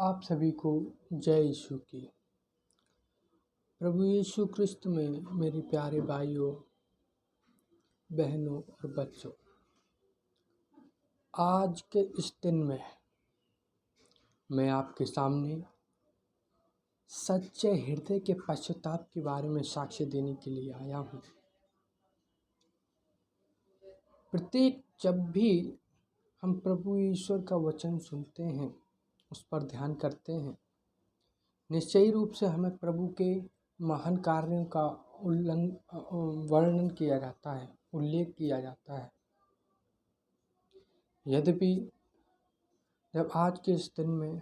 आप सभी को जय यीशु की। प्रभु यीशु क्रिस्त में मेरे प्यारे भाइयों, बहनों और बच्चों, आज के इस दिन में मैं आपके सामने सच्चे हृदय के पश्चाताप के बारे में साक्ष्य देने के लिए आया हूँ। प्रत्येक जब भी हम प्रभु ईश्वर का वचन सुनते हैं, उस पर ध्यान करते हैं, निश्चयी रूप से हमें प्रभु के महान कार्यों का वर्णन किया जाता है, उल्लेख किया जाता है। यद्यपि जब आज के इस दिन में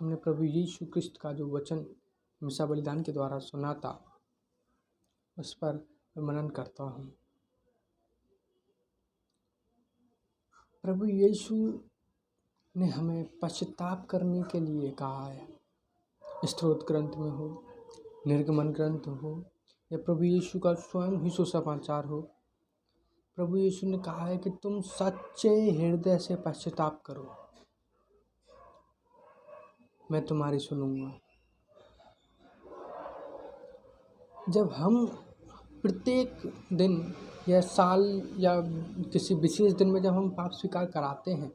हमने प्रभु यीशु क्रिस्त का जो वचन मिसा बलिदान के द्वारा सुना था, उस पर मनन करता हूँ। प्रभु यीशु ने हमें पश्चाताप करने के लिए कहा है। स्तोत्र ग्रंथ में हो, निर्गमन ग्रंथ हो, या प्रभु यीशु का स्वयं ही सुसमाचार हो, प्रभु यीशु ने कहा है कि तुम सच्चे हृदय से पश्चाताप करो, मैं तुम्हारी सुनूंगा। जब हम प्रत्येक दिन या साल या किसी विशेष दिन में जब हम पाप स्वीकार कराते हैं,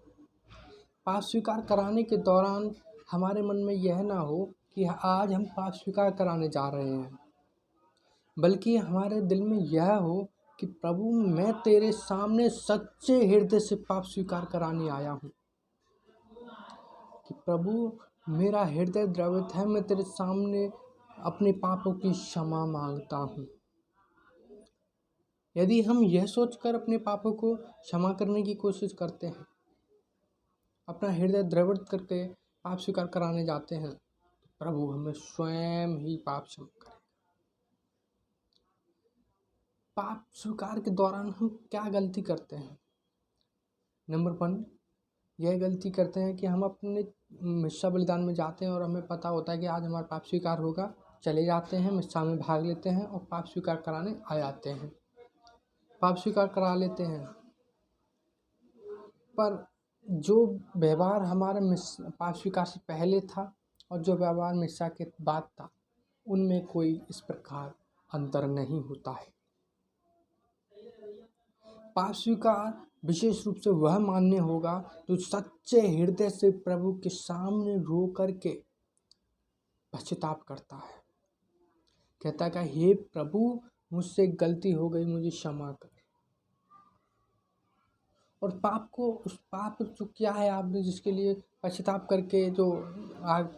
पाप स्वीकार कराने के दौरान हमारे मन में यह ना हो कि आज हम पाप स्वीकार कराने जा रहे हैं, बल्कि हमारे दिल में यह हो कि प्रभु, मैं तेरे सामने सच्चे हृदय से पाप स्वीकार कराने आया हूँ। कि प्रभु, मेरा हृदय द्रवित है, मैं तेरे सामने अपने पापों की क्षमा मांगता हूँ। यदि हम यह सोचकर अपने पापों को क्षमा करने की कोशिश करते हैं, अपना हृदय द्रवित करके पाप स्वीकार कराने जाते हैं, तो प्रभु हमें स्वयं ही पाप क्षमा करें। पाप स्वीकार के दौरान हम क्या गलती करते हैं? नंबर 1, यह गलती करते हैं कि हम अपने मिस्सा बलिदान में जाते हैं और हमें पता होता है कि आज हमारा पाप स्वीकार होगा, चले जाते हैं, मिस्सा में भाग लेते हैं और पाप स्वीकार कराने आ जाते हैं, पाप स्वीकार करा लेते हैं। पर जो व्यवहार हमारा पाप स्वीकार से पहले था और जो व्यवहार मिस्सा के बाद था, उनमें कोई इस प्रकार अंतर नहीं होता है। पाप स्वीकार विशेष रूप से वह मान्य होगा जो सच्चे हृदय से प्रभु के सामने रो करके पश्चाताप करता है, कहता है कि हे प्रभु, मुझसे गलती हो गई, मुझे क्षमा कर। और पाप को, उस पाप जो क्या है आपने जिसके लिए पश्चाताप करके जो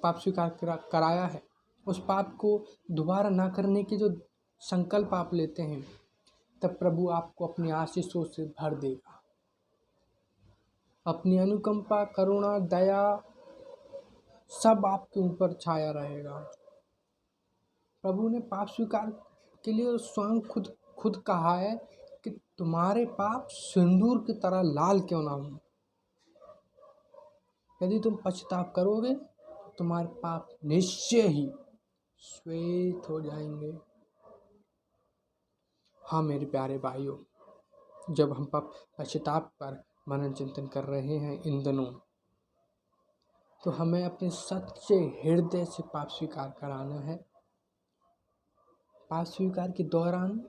पाप स्वीकार कराया है, उस पाप को दोबारा ना करने की जो संकल्प आप लेते हैं, तब प्रभु आपको अपनी आशीषों से भर देगा। अपनी अनुकंपा, करुणा, दया सब आपके ऊपर छाया रहेगा। प्रभु ने पाप स्वीकार के लिए स्वयं खुद कहा है कि तुम्हारे पाप सिंदूर की तरह लाल क्यों ना हो। यदि तुम पश्चाताप करोगे तो तुम्हारे पाप निश्चय ही श्वेत हो जाएंगे। हाँ मेरे प्यारे भाइयों, जब हम पश्चाताप पर मनन चिंतन कर रहे हैं इन दिनों, तो हमें अपने सच्चे हृदय से पाप स्वीकार कराना है। पाप स्वीकार के दौरान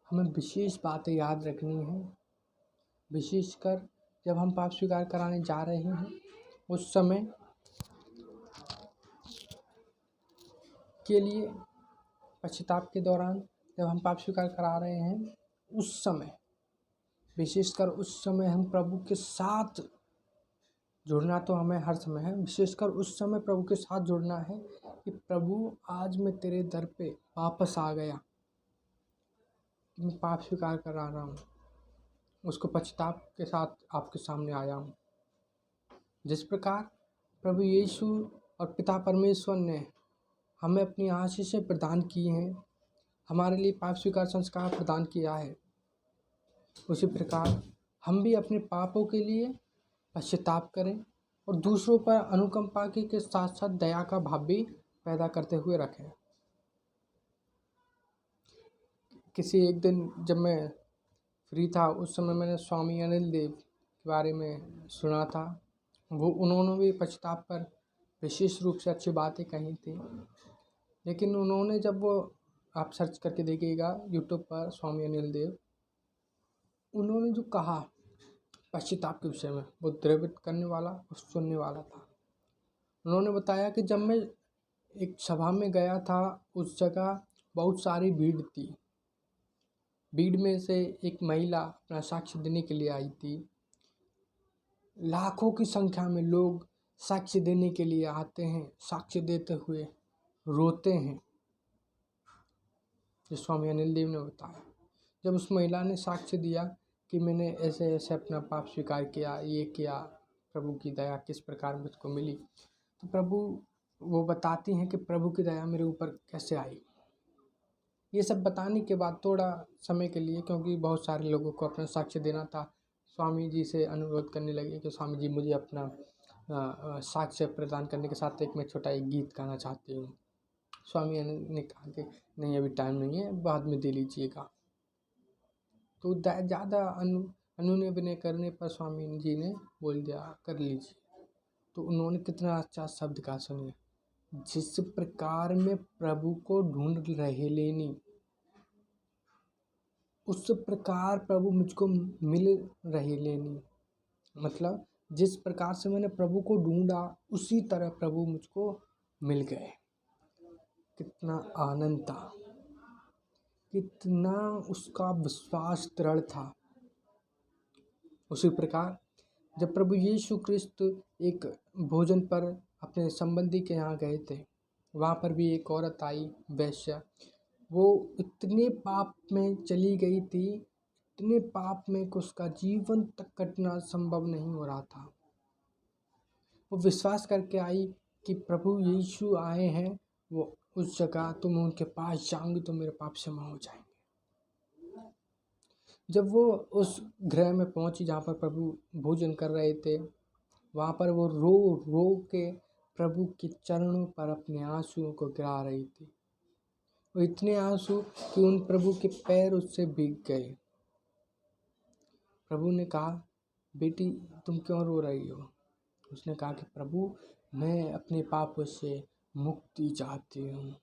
हमें विशेष बातें याद रखनी है। विशेषकर जब हम पाप स्वीकार कराने जा रहे हैं, उस समय के लिए, पश्चाताप के दौरान जब हम पाप स्वीकार करा रहे हैं, उस समय, विशेषकर उस समय हम प्रभु के साथ जुड़ना तो हमें हर समय है, विशेषकर उस समय प्रभु के साथ जुड़ना है कि प्रभु, आज मैं तेरे दर पे वापस आ गया, मैं पाप स्वीकार करा रहा हूँ, उसको पश्चाताप के साथ आपके सामने आया हूँ। जिस प्रकार प्रभु यीशु और पिता परमेश्वर ने हमें अपनी आशीषें प्रदान की हैं, हमारे लिए पाप स्वीकार संस्कार प्रदान किया है, उसी प्रकार हम भी अपने पापों के लिए पश्चाताप करें और दूसरों पर अनुकंपा के साथ साथ दया का भाव भी पैदा करते हुए रखें। किसी एक दिन जब मैं फ्री था, उस समय मैंने स्वामी अनिल देव के बारे में सुना था। उन्होंने भी पश्चाताप पर विशेष रूप से अच्छी बातें कही थी। लेकिन उन्होंने जब वो, आप सर्च करके देखिएगा यूट्यूब पर, स्वामी अनिल देव, उन्होंने जो कहा पश्चाताप के विषय में, वो द्रवित करने वाला और सुनने वाला था। उन्होंने बताया कि जब मैं एक सभा में गया था, उस जगह बहुत सारी भीड़ थी। भीड़ में से एक महिला अपना साक्ष्य देने के लिए आई थी। लाखों की संख्या में लोग साक्ष्य देने के लिए आते हैं, साक्ष्य देते हुए रोते हैं, जो स्वामी अनिल देव ने बताया। जब उस महिला ने साक्ष्य दिया कि मैंने ऐसे ऐसे अपना पाप स्वीकार किया, ये किया, प्रभु की दया किस प्रकार मुझको मिली, तो प्रभु, वो बताती हैं कि प्रभु की दया मेरे ऊपर कैसे आई। ये सब बताने के बाद थोड़ा समय के लिए, क्योंकि बहुत सारे लोगों को अपना साक्ष्य देना था, स्वामी जी से अनुरोध करने लगे कि स्वामी जी मुझे अपना साक्ष्य प्रदान करने के साथ एक मैं छोटा एक गीत गाना चाहती हूँ। स्वामी ने कहा कि नहीं, अभी टाइम नहीं है, बाद में दे लीजिएगा। तो ज़्यादा अनुनय विनय करने पर स्वामी जी ने बोल दिया कर लीजिए। तो उन्होंने कितना अच्छा शब्द कहा, सुनिए, जिस प्रकार में प्रभु को ढूंढ रहे लेनी, उस प्रकार प्रभु मुझको मिल रहे लेनी। मतलब जिस प्रकार से मैंने प्रभु को ढूंढा, उसी तरह प्रभु मुझको मिल गए। कितना आनंद था, कितना उसका विश्वास दृढ़ था। उसी प्रकार जब प्रभु यीशु क्रिस्त एक भोजन पर अपने संबंधी के यहाँ गए थे, वहाँ पर भी एक औरत आई, वेश्या। वो इतने पाप में चली गई थी, इतने पाप में कि उसका जीवन तक कटना संभव नहीं हो रहा था। वो विश्वास करके आई कि प्रभु यीशु आए हैं वो उस जगह, तो मैं उनके पास जाऊंगी तो मेरे पाप क्षमा हो जाएंगे। जब वो उस गृह में पहुंची जहाँ पर प्रभु भोजन कर रहे थे, वहाँ पर वो रो रो के प्रभु के चरणों पर अपने आंसुओं को गिरा रही थी। वो इतने आंसू कि उन प्रभु के पैर उससे भीग गए। प्रभु ने कहा, बेटी तुम क्यों रो रही हो? उसने कहा कि प्रभु मैं अपने पापों से मुक्ति चाहती हूँ।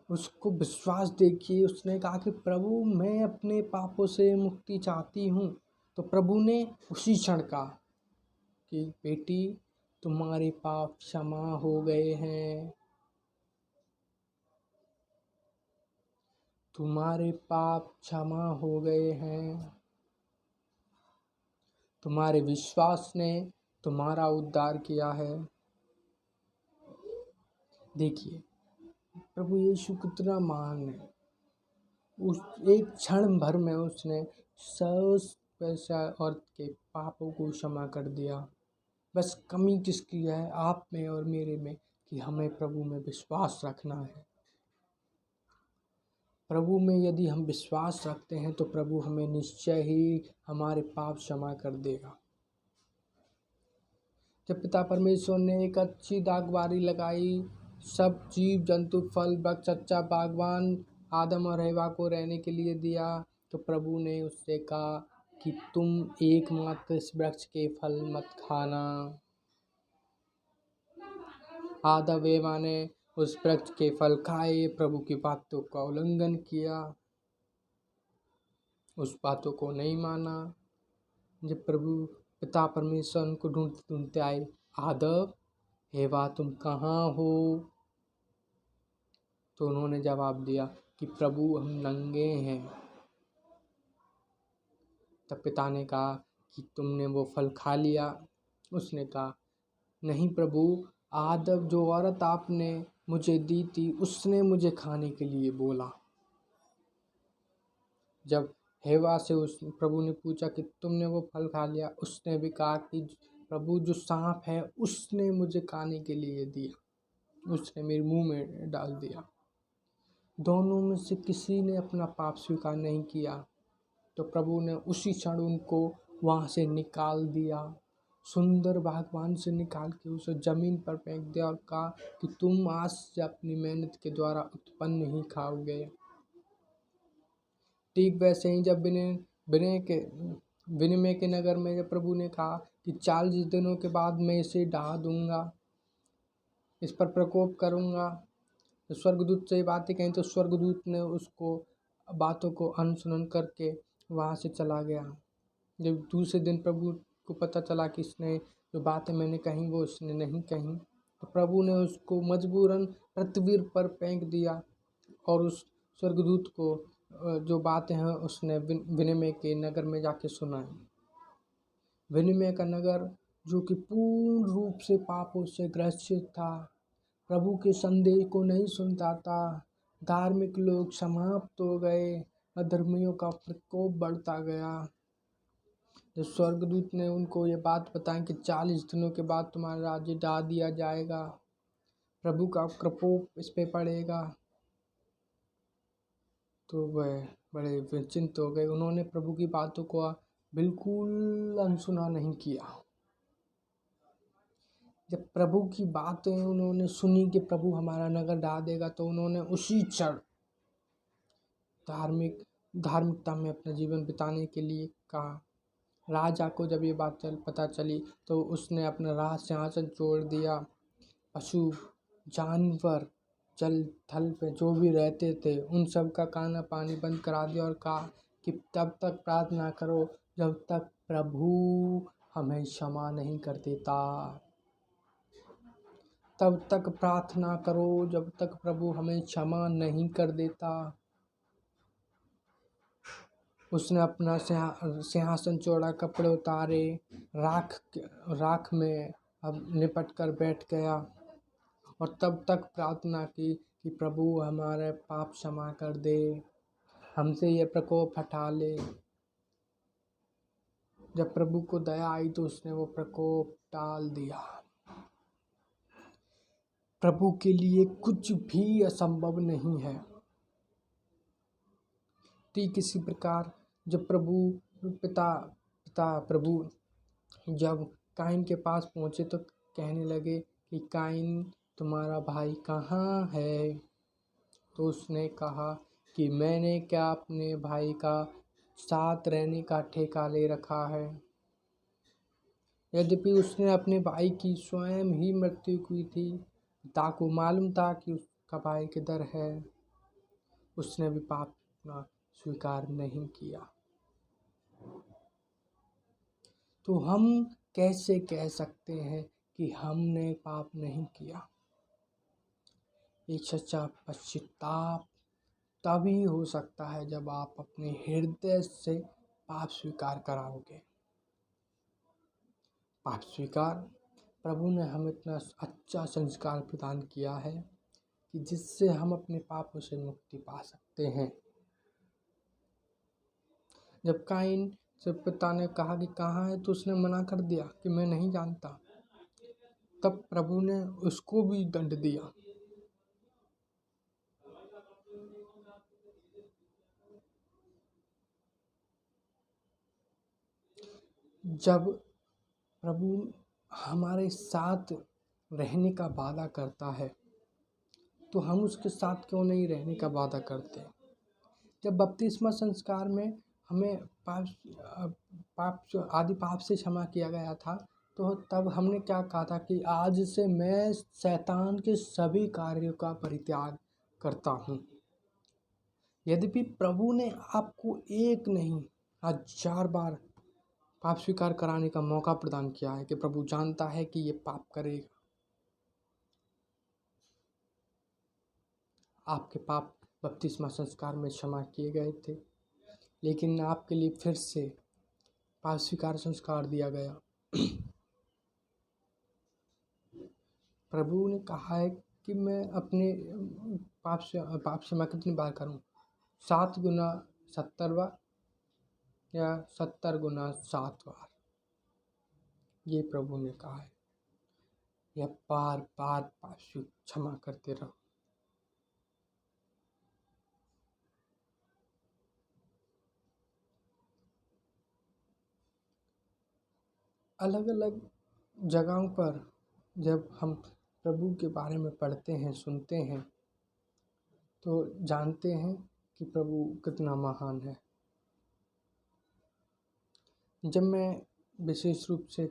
उसको विश्वास देखिए, उसने कहा कि प्रभु मैं अपने पापों से मुक्ति चाहती हूँ। तो प्रभु ने उसी क्षण कहा कि बेटी तुम्हारे पाप क्षमा हो गए हैं, तुम्हारे पाप क्षमा हो गए हैं, तुम्हारे विश्वास ने तुम्हारा उद्धार किया है। देखिए प्रभु यीशु कितना महान है। उस एक क्षण भर में उसने पैसा औरत के पापों को क्षमा कर दिया। बस कमी किसकी है? आप में और मेरे में, कि हमें प्रभु में विश्वास रखना है। प्रभु में यदि हम विश्वास रखते हैं तो प्रभु हमें निश्चय ही हमारे पाप क्षमा कर देगा। जब पिता परमेश्वर ने एक अच्छी दागबारी लगाई, सब जीव जंतु फल वृक्ष अच्छा बागवान आदम और हवा को रहने के लिए दिया, तो प्रभु ने उससे कहा कि तुम एकमात्र इस वृक्ष के फल मत खाना। आदम व हवा ने उस वृक्ष के फल खाए, प्रभु की बातों का उल्लंघन किया, उस बातों को नहीं माना। जब प्रभु पिता परमेश्वर उनको ढूंढते ढूंढते आए, आदम हवा तुम कहाँ हो? तो उन्होंने जवाब दिया कि प्रभु हम नंगे हैं। तब पिता ने कहा कि तुमने वो फल खा लिया? उसने कहा नहीं प्रभु, आदम जो औरत आपने मुझे दी थी उसने मुझे खाने के लिए बोला। जब हवा से उस प्रभु ने पूछा कि तुमने वो फल खा लिया, उसने भी कहा कि प्रभु जो सांप है उसने मुझे खाने के लिए दिया, उसने मेरे मुंह में डाल दिया। दोनों में से किसी ने अपना पाप स्वीकार नहीं किया, तो प्रभु ने उसी क्षण उनको वहाँ से निकाल दिया, सुंदर बागवान से निकाल के उसे ज़मीन पर फेंक दिया और कहा कि तुम आज से अपनी मेहनत के द्वारा उत्पन्न ही खाओगे। ठीक वैसे ही जब विनय के नगर में जब प्रभु ने कहा कि 40 दिनों के बाद मैं इसे ढा दूंगा, इस पर प्रकोप करूंगा। तो स्वर्गदूत से ये बातें कहीं तो स्वर्गदूत ने उसको बातों को अनुसरण करके वहाँ से चला गया। जब दूसरे दिन प्रभु को पता चला कि इसने जो बातें मैंने कही वो इसने नहीं कही, तो प्रभु ने उसको मजबूरन पृथ्वी पर फेंक दिया और उस स्वर्गदूत को जो बातें हैं उसने विनिमय के नगर में जाके सुनाई। विनिमय का नगर जो कि पूर्ण रूप से पापों से ग्रसित था, प्रभु के संदेश को नहीं सुनता था, धार्मिक लोग समाप्त हो गए, अधर्मियों का प्रकोप बढ़ता गया। जब स्वर्गदूत ने उनको ये बात बताई कि 40 दिनों के बाद तुम्हारा राज्य ढा दिया जाएगा, प्रभु का प्रकोप इस पे पड़ेगा, तो वह बड़े विचिंत हो गए। उन्होंने प्रभु की बातों को बिल्कुल अनसुना नहीं किया। जब प्रभु की बातें उन्होंने सुनी कि प्रभु हमारा नगर ढा देगा, तो उन्होंने उसी क्षण धार्मिकता में अपना जीवन बिताने के लिए कहा। राजा को जब ये बात पता चली तो उसने अपना राज सिंहासन छोड़ दिया। पशु जानवर जल थल पे जो भी रहते थे उन सब का खाना पानी बंद करा दिया और कहा कि तब तक प्रार्थना करो जब तक प्रभु हमें क्षमा नहीं कर देता। तब तक प्रार्थना करो जब तक प्रभु हमें क्षमा नहीं कर देता। उसने अपना सिंहासन छोड़ा, कपड़े उतारे, राख में अब लिपट कर बैठ गया और तब तक प्रार्थना की कि प्रभु हमारे पाप क्षमा कर दे, हमसे ये प्रकोप हटा ले। जब प्रभु को दया आई तो उसने वो प्रकोप टाल दिया। प्रभु के लिए कुछ भी असंभव नहीं है। ठीक इसी प्रकार जब प्रभु जब काइन के पास पहुँचे तो कहने लगे कि काइन तुम्हारा भाई कहाँ है? तो उसने कहा कि मैंने क्या अपने भाई का साथ रहने का ठेका ले रखा है। यद्यपि उसने अपने भाई की स्वयं ही मृत्यु की थी, पिता को मालूम था कि उसका भाई किधर है, उसने भी पाप स्वीकार नहीं किया। तो हम कैसे कह सकते हैं कि हमने पाप नहीं किया? एक सच्चा पश्चाताप तभी हो सकता है जब आप अपने हृदय से पाप स्वीकार कराओगे। पाप स्वीकार, प्रभु ने हमें इतना अच्छा संस्कार प्रदान किया है कि जिससे हम अपने पापों से मुक्ति पा सकते हैं। जब काइन से पिता ने कहा कि कहाँ है, तो उसने मना कर दिया कि मैं नहीं जानता। तब प्रभु ने उसको भी दंड दिया। जब प्रभु हमारे साथ रहने का वादा करता है तो हम उसके साथ क्यों नहीं रहने का वादा करते? जब बपतिस्मा संस्कार में हमें आदि पाप से क्षमा किया गया था, तो तब हमने क्या कहा था कि आज से मैं शैतान के सभी कार्यों का परित्याग करता हूँ। यद्यपि प्रभु ने आपको एक नहीं 1000 बार पाप स्वीकार कराने का मौका प्रदान किया है कि प्रभु जानता है कि ये पाप करेगा। आपके पाप बपतिस्मा संस्कार में क्षमा किए गए थे, लेकिन आपके लिए फिर से पाप स्वीकार संस्कार दिया गया। प्रभु ने कहा है कि मैं अपने पाप से मैं कितनी बार करूं? 7 गुना 70 बार या 70 गुना 7 बार, ये प्रभु ने कहा है। या बार बार पाप क्षमा करते रहो। अलग अलग जगहों पर जब हम प्रभु के बारे में पढ़ते हैं, सुनते हैं, तो जानते हैं कि प्रभु कितना महान है। जब मैं विशेष रूप से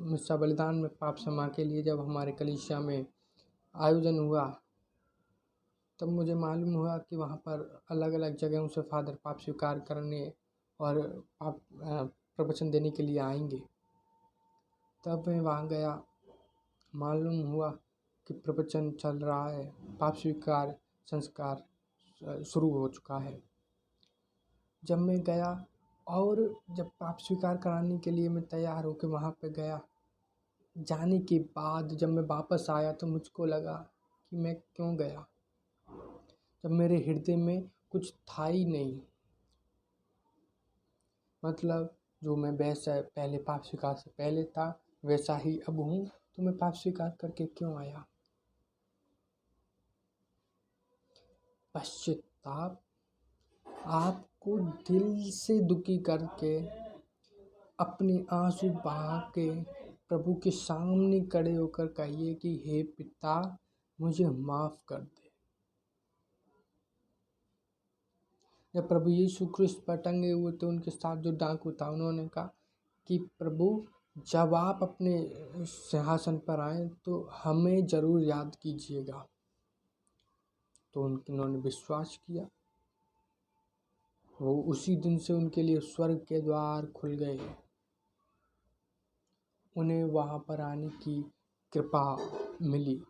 मिस्सा बलिदान में पाप क्षमा के लिए जब हमारे कलीसिया में आयोजन हुआ, तब मुझे मालूम हुआ कि वहाँ पर अलग अलग जगहों से फादर पाप स्वीकार करने और पाप प्रवचन देने के लिए आएंगे। तब मैं वहाँ गया, मालूम हुआ कि प्रवचन चल रहा है, पाप स्वीकार संस्कार शुरू हो चुका है। जब मैं गया और जब पाप स्वीकार कराने के लिए मैं तैयार होकर वहाँ पे गया, जाने के बाद जब मैं वापस आया तो मुझको लगा कि मैं क्यों गया, जब मेरे हृदय में कुछ था ही नहीं। मतलब जो मैं वैसा पहले पाप स्वीकार से पहले था वैसा ही अब हूँ, तो मैं पाप स्वीकार करके क्यों आया। पश्चाताप आपको दिल से दुखी करके अपने आंसू बहा के प्रभु के सामने खड़े होकर कहिए कि हे पिता मुझे माफ कर दे। जब प्रभु यीशु क्रूस पर टंगे हुए थे, उनके साथ जो डाकू था, उन्होंने कहा कि प्रभु जब आप अपने सिंहासन पर आए तो हमें जरूर याद कीजिएगा। तो उन्होंने विश्वास किया। वो उसी दिन से उनके लिए स्वर्ग के द्वार खुल गए, उन्हें वहाँ पर आने की कृपा मिली।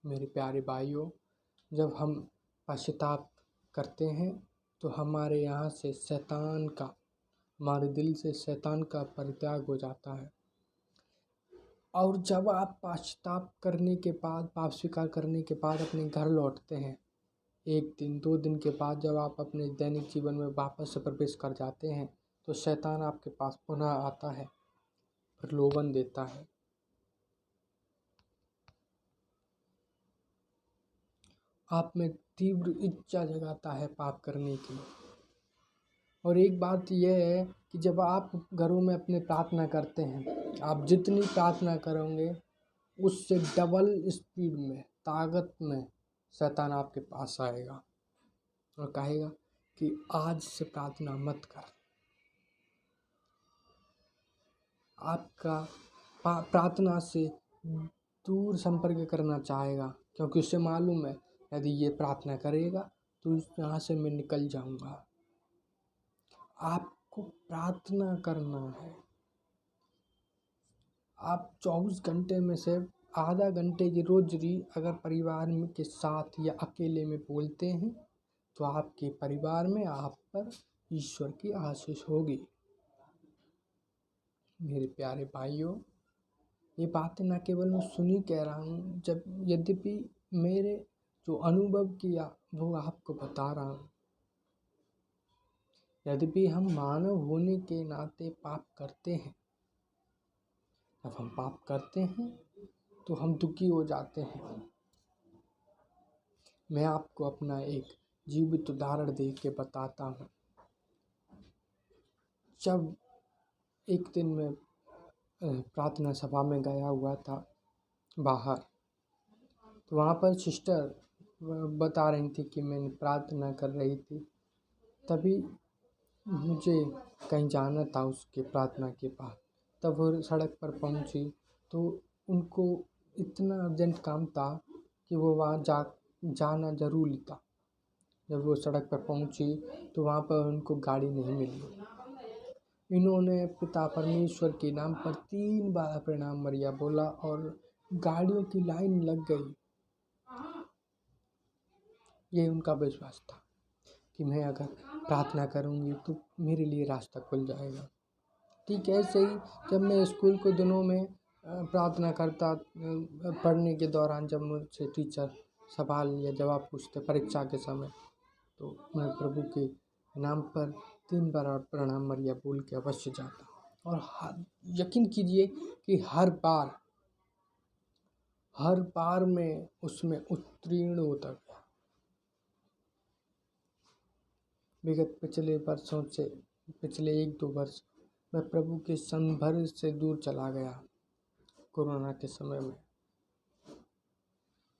मेरे प्यारे भाइयों, जब हम पश्चाताप करते हैं तो हमारे यहाँ से शैतान का, हमारे दिल से शैतान का परित्याग हो जाता है। और जब आप पश्चाताप करने के बाद, पाप स्वीकार करने के बाद अपने घर लौटते हैं, 1 दिन 2 दिन के बाद जब आप अपने दैनिक जीवन में वापस से प्रवेश कर जाते हैं, तो शैतान आपके पास पुनः आता है, प्रलोभन देता है। आप में तीव्र इच्छा जगाता है पाप करने की। और एक बात यह है कि जब आप घरों में अपने प्रार्थना करते हैं, आप जितनी प्रार्थना करोगे उससे डबल स्पीड में, ताकत में शैतान आपके पास आएगा और कहेगा कि आज से प्रार्थना मत कर। आपका प्रार्थना से दूर संपर्क करना चाहेगा, क्योंकि उसे मालूम है यदि ये प्रार्थना करेगा तो यहाँ से मैं निकल जाऊंगा। आपको प्रार्थना करना है। आप 24 घंटे में से आधा घंटे की रोज़ अगर परिवार में के साथ या अकेले में बोलते हैं तो आपके परिवार में आप पर ईश्वर की आशीष होगी। मेरे प्यारे भाइयों, ये बातें न केवल मैं सुनी कह रहा हूँ, जब यद्यपि मेरे जो अनुभव किया वो आपको बता रहा हूँ। यद्यपि हम मानव होने के नाते पाप करते हैं, जब हम पाप करते हैं तो हम दुखी हो जाते हैं। मैं आपको अपना एक जीवित उदाहरण दे के बताता हूँ। जब एक दिन मैं प्रार्थना सभा में गया हुआ था बाहर, तो वहाँ पर सिस्टर बता रही थी कि मैंने प्रार्थना कर रही थी, तभी मुझे कहीं जाना था उसके प्रार्थना के बाद। तब वो सड़क पर पहुँची तो उनको इतना अर्जेंट काम था कि वो वहाँ जाना ज़रूरी था। जब वो सड़क पर पहुँची तो वहाँ पर उनको गाड़ी नहीं मिली। इन्होंने पिता परमेश्वर के नाम पर 3 बार प्रणाम मरिया बोला और गाड़ियों की लाइन लग गई। ये उनका विश्वास था कि मैं अगर प्रार्थना करूँगी तो मेरे लिए रास्ता खुल जाएगा। ठीक ऐसे ही जब मैं स्कूल के दिनों में प्रार्थना करता, पढ़ने के दौरान जब मुझसे टीचर सवाल या जवाब पूछते परीक्षा के समय, तो मैं प्रभु के नाम पर 3 बार प्रणाम मरिया बोल के अवश्य जाता। और यकीन कीजिए कि हर बार मैं उसमें उत्तीर्ण होता गया। विगत पिछले वर्षों से, पिछले 1-2 वर्ष मैं प्रभु के संभर से दूर चला गया। कोरोना के समय में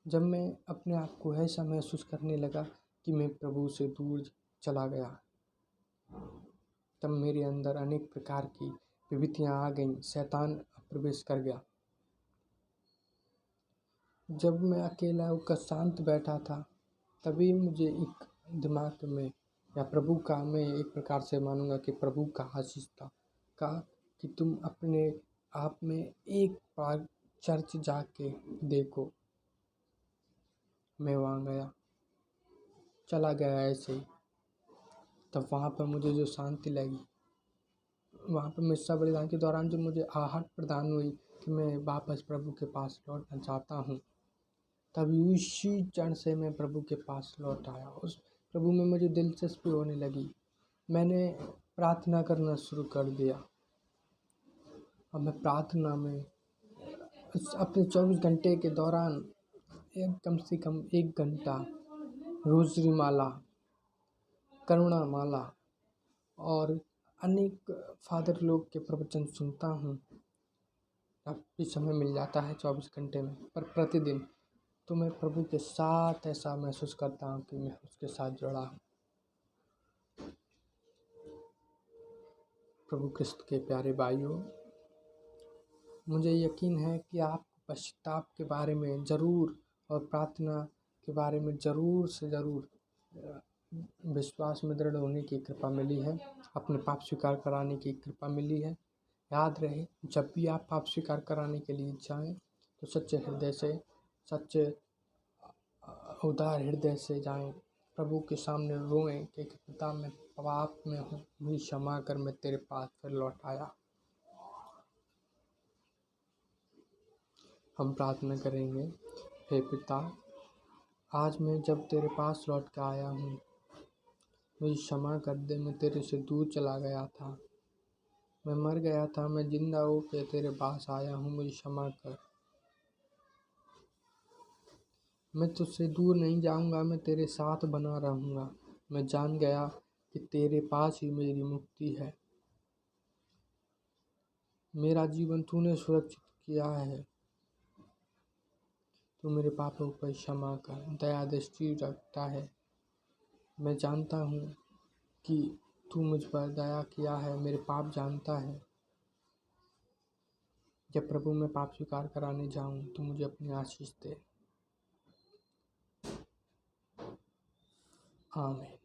जब मैं अपने आप को ऐसा महसूस करने लगा कि मैं प्रभु से दूर चला गया, तब मेरे अंदर अनेक प्रकार की विभूतियाँ आ गईं, शैतान प्रवेश कर गया। जब मैं अकेला होकर शांत बैठा था, तभी मुझे एक दिमाग में या प्रभु का, मैं एक प्रकार से मानूंगा कि प्रभु का आशीष था, कहा कि तुम अपने आप में एक बार चर्च जाके देखो। मैं वहाँ गया, चला गया ऐसे ही। तब वहाँ पर मुझे जो शांति लगी, वहाँ पर मिस्सा बलिदान के दौरान जो मुझे आहट प्रदान हुई कि मैं वापस प्रभु के पास लौटना चाहता हूँ, तभी उसी क्षण से मैं प्रभु के पास लौट आया। उस प्रभु में मुझे दिलचस्पी होने लगी। मैंने प्रार्थना करना शुरू कर दिया। अब मैं प्रार्थना में अपने 24 घंटे के दौरान कम से कम 1 घंटा रोज़री माला, करुणा माला और अनेक फादर लोग के प्रवचन सुनता हूँ। अब भी समय मिल जाता है 24 घंटे में, पर प्रतिदिन तो मैं प्रभु के साथ ऐसा महसूस करता हूँ कि मैं उसके साथ जुड़ा हूँ। प्रभु कृष्ण के प्यारे भाइयों, मुझे यकीन है कि आप पश्चाताप के बारे में ज़रूर और प्रार्थना के बारे में ज़रूर से ज़रूर विश्वास में दृढ़ होने की कृपा मिली है, अपने पाप स्वीकार कराने की कृपा मिली है। याद रहे, जब भी आप पाप स्वीकार कराने के लिए जाएं तो सच्चे हृदय से, सच्चे उदार हृदय से जाएं, प्रभु के सामने रोएं कि पिता मैं पाप में हूँ, मुझे क्षमा कर, मैं तेरे पास फिर लौट आया। हम प्रार्थना करेंगे। हे पिता, आज मैं जब तेरे पास लौट कर आया हूँ, मुझे क्षमा कर दे। मैं तेरे से दूर चला गया था, मैं मर गया था, मैं जिंदा हो के तेरे पास आया हूँ, मुझे क्षमा कर। मैं तुझसे दूर नहीं जाऊँगा, मैं तेरे साथ बना रहूँगा। मैं जान गया कि तेरे पास ही मेरी मुक्ति है। मेरा जीवन तूने सुरक्षित किया है। तू मेरे पापों पर क्षमा कर, दया दृष्टि रखता है। मैं जानता हूँ कि तू मुझ पर दया किया है, मेरे पाप जानता है। जब प्रभु मैं पाप स्वीकार कराने जाऊँ तो मुझे अपनी आशीष दे। आमीन।